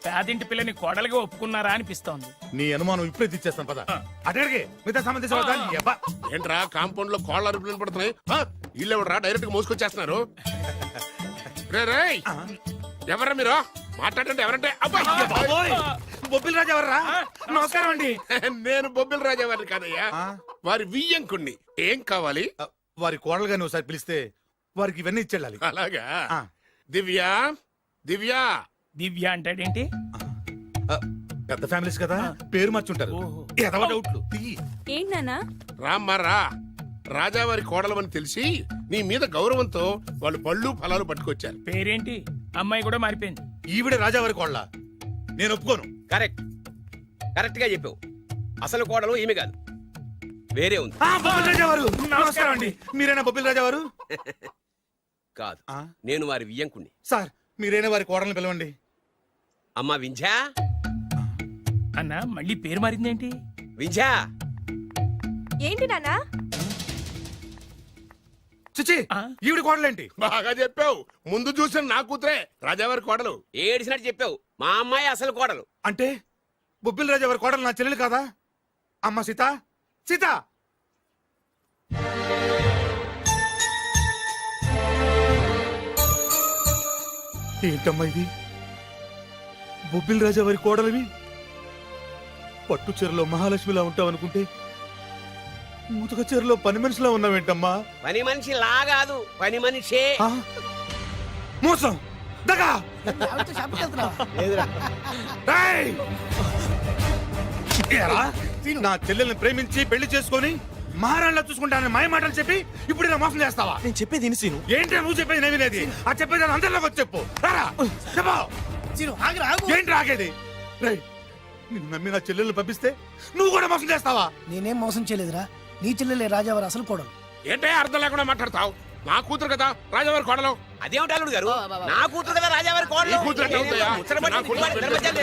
పేదింటి పిల్లని కోడలుగా ఒప్పుకున్నారా అనిపిస్తోంది. నీ అనుమానం ఇప్పుడే తీర్చేస్తాను పద. అటడిగే మిగతా సంబంధించిన ఏంట్రా కాంపౌండ్ లో కోళ్ళ అరుపులు పడుతున్నాయి? ఇల్లు ఎవడరా డైరెక్ట్ గా మోసుకొచ్చేస్తున్నారు? రే రేయ్, ఎవరా మీరు మాట్లాడంటే? ఎవరంటే? బొబ్బిల్ రాజా ఎవర్రా? నమస్కారం అండి. నేను బొబ్బిల్ రాజా వారిని కాదయ్యా, వారి వియ్యంకుణ్ణి. ఏం కావాలి? వారి కోడలుగాని ఒకసారి పిలిస్తే వారికి ఇవన్నీ ఇచ్చేళ్ళాలి. అలాగా? దివ్య, దివ్య. దివ్య అంటాడేంటి? పెద్ద ఫ్యామిలీస్ కదా, పేరు మార్చుంటారు. ఎదవ డౌట్లు. ఏంటన్నా? రామ్మా రా. రాజావారి కోడలమని తెలిసి నీ మీద గౌరవంతో వాళ్ళు పళ్ళు ఫలాలు పట్టుకొచ్చారు. పేరేంటి? అమ్మాయి కూడా మారిపోయింది. ఈవిడే రాజావారి కోడల? నేను ఒప్పుకోను. కరెక్ట్, కరెక్ట్ గా చెప్పావు. అసలు కోడలు ఈమె కాదు, వేరే ఉంది. బొబ్బిల్ రాజా వారు నమస్కారం అండి. మీరేనా బొబ్బిల్ రాజా వారు? కాదు, నేను వారి వియ్యంకుణ్ణి. సార్ మీరైనా వారి కోడల్ని పిలవండి. అమ్మా వింజా. అన్నా, మళ్ళీ పేరు మారిందేంటి? వింజా. ఏంటి నాన్నా? చిచి, ఈవిడ కోడలేంటి? బాగా చెప్పావు. ముందు చూసిన నా కూతురే రాజావారి కోడలు. ఏడిసినట్టు చెప్పావు. మా అమ్మాయి అసలు కోడలు. అంటే బొబ్బిల్ రాజా వారి కోడలు నా చెల్లెలు కాదా? అమ్మ సీత, సీత. ఏంటమ్మా ఇది? బొబ్బిల్ రాజా వారి కోడలివి పట్టు చీరలో మహాలక్ష్మిలా ఉంటావు అనుకుంటే ముతక చీరలో పని మనిషిలా ఉన్నావేంటమ్మా? పని మనిషి లాగాదు, పని మనిషే. ఆ? మోసం దగా ఆవిడతో షాపింగ్కి వెళ్తున్నావా? ఏయ్! ఏరా, నా చెల్లెల్ని ప్రేమించి పెళ్లి చేసుకొని మహారాణిలా చూసుకుంటానని మాయ మాటలు చెప్పి ఇప్పుడు ఇలా మోసం చేస్తావా? నేను చెప్పేది విను సీను. ఏంటి నువ్వు చెప్పేది నేను వినేది? ఆ చెప్పేది అందరిలోకి వచ్చి చెప్పు. రారా, చెప్పు. సీను, ఆగురా, ఆగు. ఏంటి రాగేది? రేయ్, నిన్ను నమ్మి నా చెల్లెల్ని పంపిస్తే నువ్వు కూడా మోసం చేస్తావా? నేనేం మోసం చేయలేదురా. నీ చెల్లెలే రాజావారు అసలు కోడలు. ఏంటే అర్థం లేకుండా మాట్లాడతావు? నా కూతురు కదా రాజావారి కోడలు. అదేమిటి అల్లుడు గారు, నా కూతురు కదా రాజావారి నీ కోడలు. కూతురు ఎట్లా అవుతాయా? ముచ్చటపడి నా కూతురు వాడి ధర్మజాలు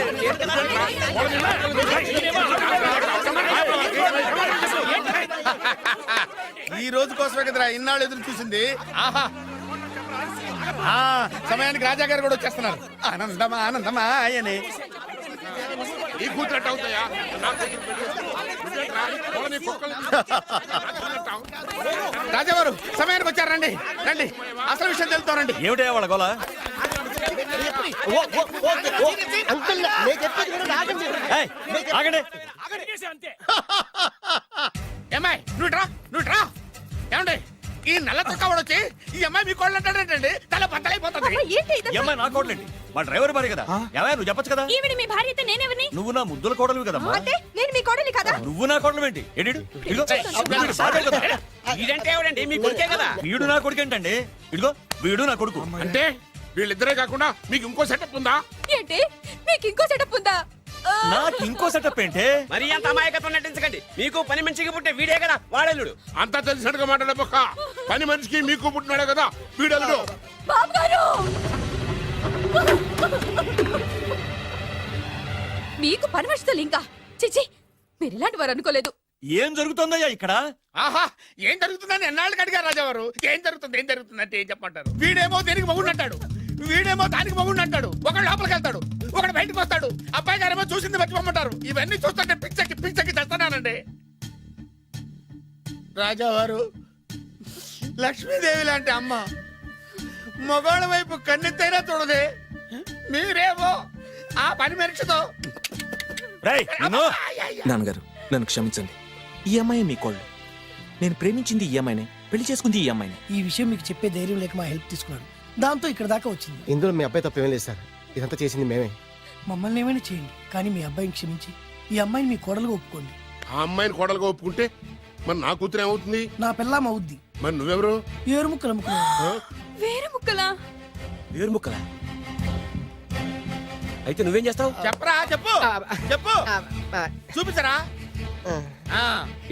ఈ రోజు కోసమే కదరా ఇన్నాళ్ళు ఎదురు చూసింది. ఆహా ఆ, సమయానికి రాజా గారు కూడా వచ్చేస్తున్నారు. ఆనందమా ఆనందమా ఆయనే. నీ కూతురు ఎట్లా అవుతాయా? నా కూతురు నువ్వేంట్రా? కోడని కుక్కలు రాజావారు సమయానికి వచ్చారు. రండి రండి, అసలు విషయం తెలుతానండి. ఏమిటే వాళ్ళ గోల? అంకుల్ నేను చెప్పేది వినండి, ఆగండి. ఏయ్, ఆగండి. అంతే. ఏమ్మాయి నువ్వు రా. ఏమండి ఈ నల్ల తొక్కవాడు వచ్చి ఈ అమ్మాయి మీ కోళ్ళు అంటాడంటండి. తల బద్దలైపోతుంది. ఈ అమ్మాయి నా కోడలేంటి? మా డ్రైవర్ భార్య కదా. ఏమయ్య, నువ్వు చెప్పొచ్చు కదా. ఈవిడ మీ భార్య అయితే నేనెవరిని? నువ్వు నా ముద్దుల కోడలు కదమ్మా. అంటే నేను మీ కోడలి కదా? నువ్వు నా కోడలు ఏంటి? ఇడిడు ఇదిగో, వీడు భార్య కదా. ఇదంటే ఎవడండి? మీ కొడుకే కదా. వీడు నా కొడుకు ఏంటండి? ఇదిగో వీడు నా కొడుకు. అంటే వీళ్ళిద్దరే కాకుండా మీకు ఇంకో సెటప్ ఉందా? ఏంటి మీకు ఇంకో సెటప్ ఉందా? నాకు ఇంకో సెటప్ ఏంటి? మరి అంత అమాయకత్వం నటించకండి. మీకు పని మనిషికి పుట్టే వీడే కదా వాడల్లుడు. అంతా తెలిసినట్టుగా మాట్లాడబోక. పని మనిషికి మీకు పుట్టినాడే కదా వీడల్లుడు. బాబుగారు! మీకు పని మనిషితో లింకా? చిచి, మీరు ఇలాంటి వారు అనుకోలేదు. ఏం జరుగుతుందయ్యా ఇక్కడ? ఆహా ఏం జరుగుతుందని ఎన్నాళ్ళకి అడిగారు రాజావారు. ఏం జరుగుతుంది అంటే ఏం చెప్పమంటారు? వీడేమో దేనికి మగుడు అంటాడు, వీడేమో దానికి మగుడు అంటాడు. ఒకడు లోపలికి వెళ్తాడు, ఒకడు బయటకు వస్తాడు. అబ్బాయి గారేమో చూసింది మర్చిపోమంటారు. ఇవన్నీ చూస్తుంటే పిచ్చకి తెస్తానండి. రాజావారు లక్ష్మీదేవి లాంటి అమ్మ మగవాళ్ళ వైపు కన్నెత్తైనా చూడదే. మీరేమో ఆ పని మనిషితో. రేయ్, నిన్ను. నాన్నగారు నన్ను క్షమించండి. ఈ అమ్మాయి మీ కోళ్ళు. నేను ప్రేమించింది ఈ అమ్మాయినే, పెళ్లి చేసుకుంది ఈ అమ్మాయినే. ఈ విషయం మీకు చెప్పే ధైర్యం లేక మా హెల్ప్ తీసుకున్నాడు. దాంతో ఇక్కడ దాకా వచ్చింది. ఇందులో మీ అబ్బాయి తప్పేం లేదు సార్, ఇదంతా చేసింది మేమే. మమ్మల్ని ఏమైనా చేయండి, కానీ మీ అబ్బాయిని క్షమించి ఈ అమ్మాయిని మీ కోడలుగా ఒప్పుకోండి. ఆ అమ్మాయిని కోడలుగా ఒప్పుకుంటే మరి నా కూతురు ఏమవుతుంది? నా పిల్లం అవుద్ది. మరి నువ్వెవరు? ఏరు ముక్కలు అమ్ముకున్నాను. వేరే ముక్కలా? వేరు ముక్కలా? అయితే నువ్వేం చేస్తావు? చెప్పరా చెప్పు చూపించరా.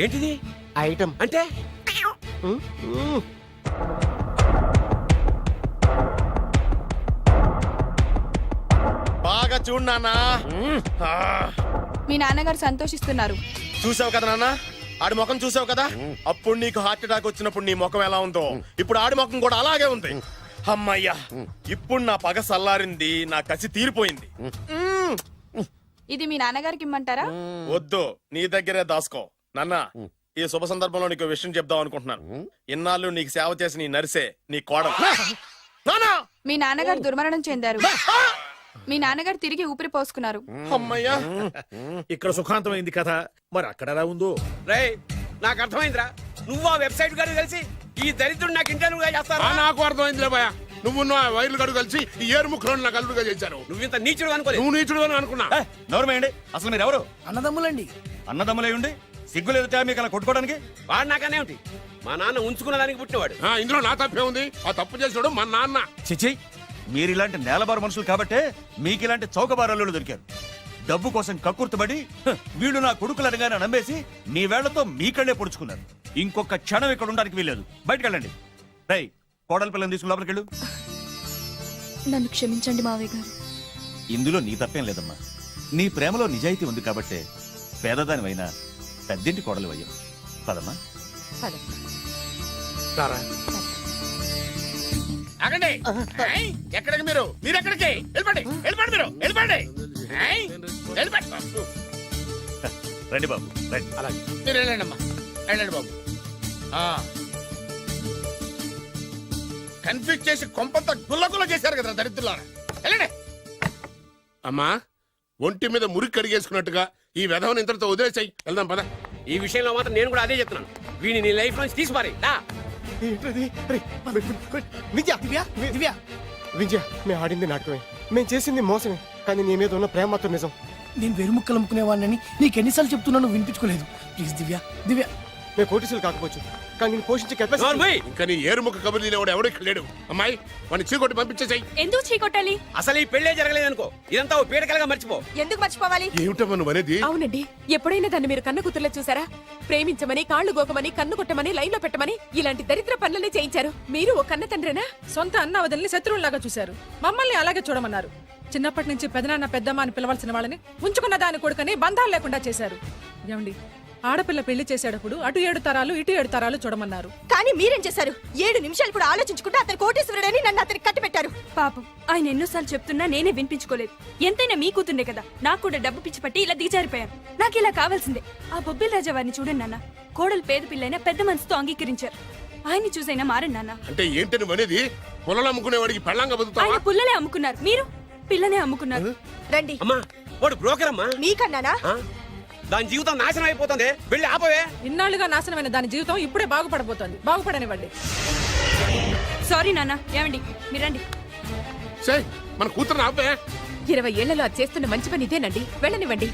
ఏంటిది ఐటమ్ అంటే? బాగా చూడు నాన్న. మీ నాన్నగారు సంతోషిస్తున్నారు. చూసావు కదా నాన్న, ఆడి ముఖం చూసావు కదా. అప్పుడు నీకు హార్ట్ అటాక్ వచ్చినప్పుడు నీ ముఖం ఎలా ఉందో ఇప్పుడు ఆడి ముఖం కూడా అలాగే ఉంది. అమ్మయ్యా, ఇప్పుడు నా పగ సల్లారింది, నా కసి తీరిపోయింది. ఇది మీ నాన్నగారికి ఇమ్మంటారా? వద్దు, నీ దగ్గరే దాసుకో. నాన్న, ఈ శుభ సందర్భంలో నీకు విషయం చెప్దాం అనుకుంటున్నాను. ఇన్నాళ్ళు నీకు సేవ చేసి నీ నరిసే నీ కోడలు. నాన్నా! మీ నాన్నగారు దుర్మరణం చెందారు. మీ నాన్నగారు తిరిగి ఊపిరి పోసుకున్నారు. అమ్మయ్యా, ఇక్కడ సుఖాంతమైంది కథ. మరి అక్కడ ఎలా ఉందో? రేయ్, నాకు అర్థమైందిరా. నువ్వు ఆ వెబ్సైట్ గారు కలిసి ఈ దరిద్రుడు నాకు ఇంటర్వ్యూగా చేస్తారా? నాకు అర్థమైందిలే భయ. నువ్వు నా వైర్లు గడు కలిసి ఈ ఏరు ముక్కలను నాకు అల్లుడుగా చేశారు. నువ్వింత నీచుడు అనుకోలేదు. నువ్వు నీచుడు అని అనుకున్నా. నోరమేయండి. అసలు మీరు ఎవరు? అన్నదమ్ములండి. అన్నదమ్ములే ఉండి సిగ్గు లేదు మీకు అలా కొట్టుకోవడానికి? వాడు నాకనే ఉంటి. మా నాన్న ఉంచుకున్న దానికి పుట్టినవాడు. ఇందులో నా తప్పే ఉంది. ఆ తప్పు చేసాడు మా నాన్న. చిచి, మీరు ఇలాంటి నేలబారు మనుషులు కాబట్టే మీకు ఇలాంటి చౌకబారల్లు దొరికారు. డబ్బు కోసం కక్కుర్తుబడి వీళ్ళు నా కొడుకులు అనగానే నమ్మేసి మీ వేళ్లతో మీ కళ్ళే పొడుచుకున్నారు. ఇంకొక క్షణం ఇక్కడ ఉండడానికి వీల్లేదు. బయటకు వెళ్ళండి. రై, కోడల పిల్లని తీసుకుని లోపలికి వెళ్ళు. నన్ను క్షమించండి మావయ్య గారు. ఇందులో నీ తప్పేం లేదమ్మా. నీ ప్రేమలో నిజాయితీ ఉంది కాబట్టే పేదదానివైనా పెద్దింటి కోడలు అయ్యావు. పదమ్మా. ఆగండి. ఎక్కడికి మీరెక్కడికి? వెళ్ళిపోండి మీరు వెళ్ళిపోండి. రండి బాబు, రండి. మీరు వెళ్ళండి అమ్మా, వెళ్ళండి బాబు. కన్ఫ్యూజ్ చేసి కొంపంతా గుల్లగుల్ల చేశారు కదా దరిద్రులారా. వెళ్ళండి. అమ్మా, ఒంటి మీద మురికి కడిగేసుకున్నట్టుగా ఈ విధవని ఇంతటితో వదిలేసాయి వెళ్దాం పద. ఈ విషయంలో మాత్రం నేను కూడా అదే చెప్తున్నాను. వీడిని నీ లైఫ్ నుంచి తీసిపారి. విద్య దివ్య దివ్య విద్య మేము ఆడింది నాటకమే, మేము చేసింది మోసమే, కానీ నీ మీద ఉన్న ప్రేమ మాత్రం నిజం. నేను వెరుముక్కలు అమ్ముకునేవాడిని నీకు ఎన్నిసార్లు చెప్తున్నాను వినిపించుకోలేదు. ప్లీజ్ దివ్య దివ్య. మేము కోటీసులు కాకపోవచ్చు, కానీ నేను పోషించే కెపాసిటీ. నోర్మయ్! ఇంకా నీ ఏరుముఖ కబుర్లు తినేవాడు ఎవడు ఇక్కడ లేడు. అమ్మాయి వాడిని చీకొట్టి పంపించేసాయి. ఎందుకు చీకొట్టాలి? అసలు ఈ పెళ్ళే జరగలేదు అనుకో, ఇదంతా ఓ పీడకలుగా మర్చిపో. ఎందుకు మర్చిపోవాలి? ఏమిటమ్మా నువ్వు అనేది? అవునండి, ఎప్పుడైనా దాన్ని మీరు కన్న కూతుర్లో చూసారా? ప్రేమించమని, కాళ్ళు గోకమని, కన్ను కొట్టమని, లైన్ లో పెట్టమని ఇలాంటి దరిద్ర పనులనే చేయించారు. మీరు ఓ కన్న తండ్రేనా? సొంత అన్న వదిలిని శత్రువులాగా చూశారు, మమ్మల్ని అలాగే చూడమన్నారు. చిన్నప్పటి నుంచి పెదనాన్న పెద్దమ్మ అని పిలవాల్సిన వాళ్ళని ఉంచుకున్న దాని కొడుకని బంధాలు లేకుండా చేశారు. ఏమండి, ఆడపిల్ల పెళ్లి చేసేటప్పుడు అటు 7 తరాలు ఇటు 7 తరాలు చూడమన్నారు. కానీ మీరేం చేశారు? 7 నిమిషాలు కూడా ఆలోచించుకుంటే అతను కోటేశ్వరుడని నన్ను అతనికి కట్టిపెట్టారు. పాపం, ఆయన ఎన్నోసార్లు చెప్తున్నా నేనే వినిపించుకోలేదు. ఎంతైనా మీ కూతుండే కదా, నాకు కూడా డబ్బు పిచ్చి పట్టి ఇలా దిగజారిపోయాను. నాకు ఇలా కావాల్సిందే. ఆ బొబ్బిల్ రాజా వారిని చూడండి నాన్న, కోడలు పేద పిల్లైనా పెద్ద మనసుతో అంగీకరించారు. ఆయన్ని చూసైనా మారండి నాన్న. అంటే ఏంటి నువ్వు అనేది? పొలాలు అమ్ముకునేవాడికి పెళ్ళంగా బతుకుతావా? ఆయన పుల్లలే అమ్ముకున్నారు, మీరు పిల్లనే అమ్ముకున్నారు. రండి. అమ్మా, వాడు బ్రోకర్ అమ్మా. మీకన్నానా? దాని జీవితం నాశనం అయిపోతుంది. వెళ్ళి ఆపోవే. ఇన్నాళ్లుగా నాశనమైన దాని జీవితం ఇప్పుడే బాగుపడబోతోంది. బాగుపడనివ్వండి. సారీ నాన్న. ఏమండి, మీరండి. సే మన కూతురు ఆపే. 20 ఏళ్లలో అది చేస్తున్న మంచి పని ఇదేనండి. వెళ్ళనివ్వండి.